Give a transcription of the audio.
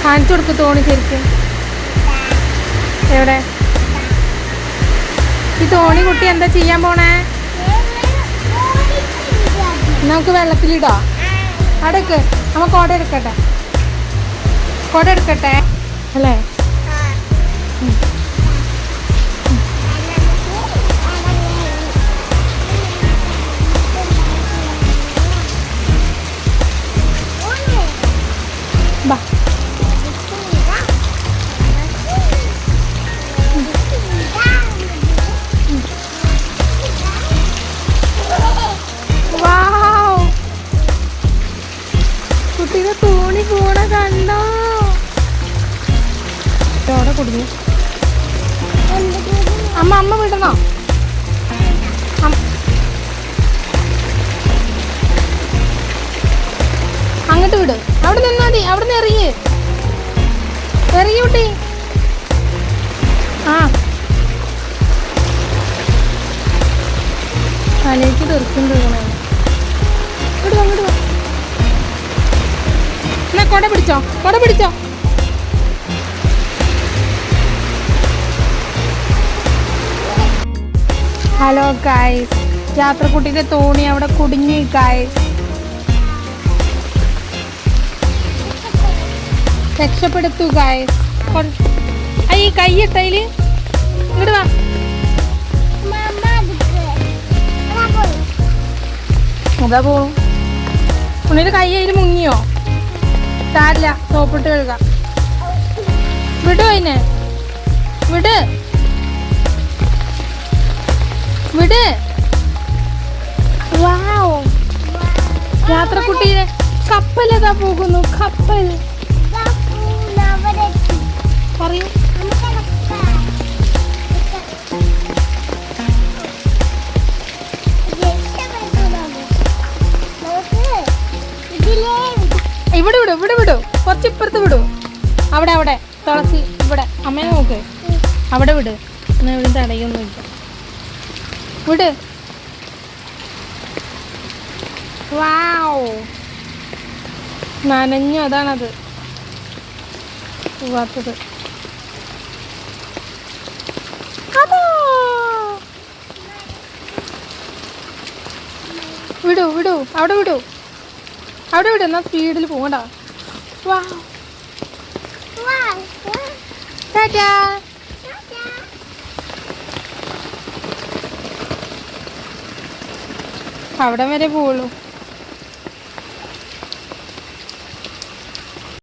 കാണിച്ചു കൊടുക്ക് തോണി ശരിക്കും. എവിടെ ഈ തോണി കുട്ടി എന്താ ചെയ്യാൻ പോണേ? നമുക്ക് വെള്ളത്തിലിടാ. അടക്ക് നമ്മ കോട എടുക്കട്ടെ, കോട എടുക്കട്ടെ അല്ലേ? ബാ കുട്ടിയുടെ തോണി പോണ കണ്ടോ? എവിടെ കുടുങ്ങി? അമ്മ വിടണോ? അങ്ങോട്ട് വിട്. അവിടെ നിന്നാ മതി. അവിടെ നിന്ന് എറിയ കുട്ടി. ആ തലേക്ക് തെറുക്കുന്നുണ്ട്. വിടുവാ വിടുവാ. എന്നാ കൊട പിടിച്ചോ, കൊട പിടിച്ചോ. ഹലോ ഗായ്സ്, യാത്രക്കുട്ടിയുടെ തോണി അവിടെ കുടുങ്ങി ഗായ്സ്. രക്ഷപ്പെടുത്തു ഗായ്സ്. ഈ കൈയിട്ടതില് ഇങ്ങോട്ട് വാ. അതാ പോണു. ഉണ്ണിയുടെ കൈ അതിൽ മുങ്ങിയോ? സാരില്ല, സോപ്പിട്ട് കഴുകാം. വിടോ അതിനെ, വിട് വിട്. വാവ്, യാത്രക്കുട്ടിയെ കപ്പലതാ പോകുന്നു. കപ്പൽ പറയൂ. ഇവിടെ വിടൂ, ഇവിടെ വിടൂ. കുറച്ച് ഇപ്പുറത്ത് വിടൂ. അവിടെ അവിടെ തുളസി ഇവിടെ. അമ്മയെ നോക്ക്. അവിടെ വിട്. എന്നാൽ ഇവിടെ തടയൊന്നുമില്ല. വിട്. വാവ്, നനഞ്ഞു. അതാണത് പോവാത്തത്. വിടൂ വിടൂ. അവിടെ വിടൂ, അവിടെ വിടും. എന്നാ സ്പീഡിൽ പോകണ്ട. അവിടെ വരെ പോവുള്ളൂ.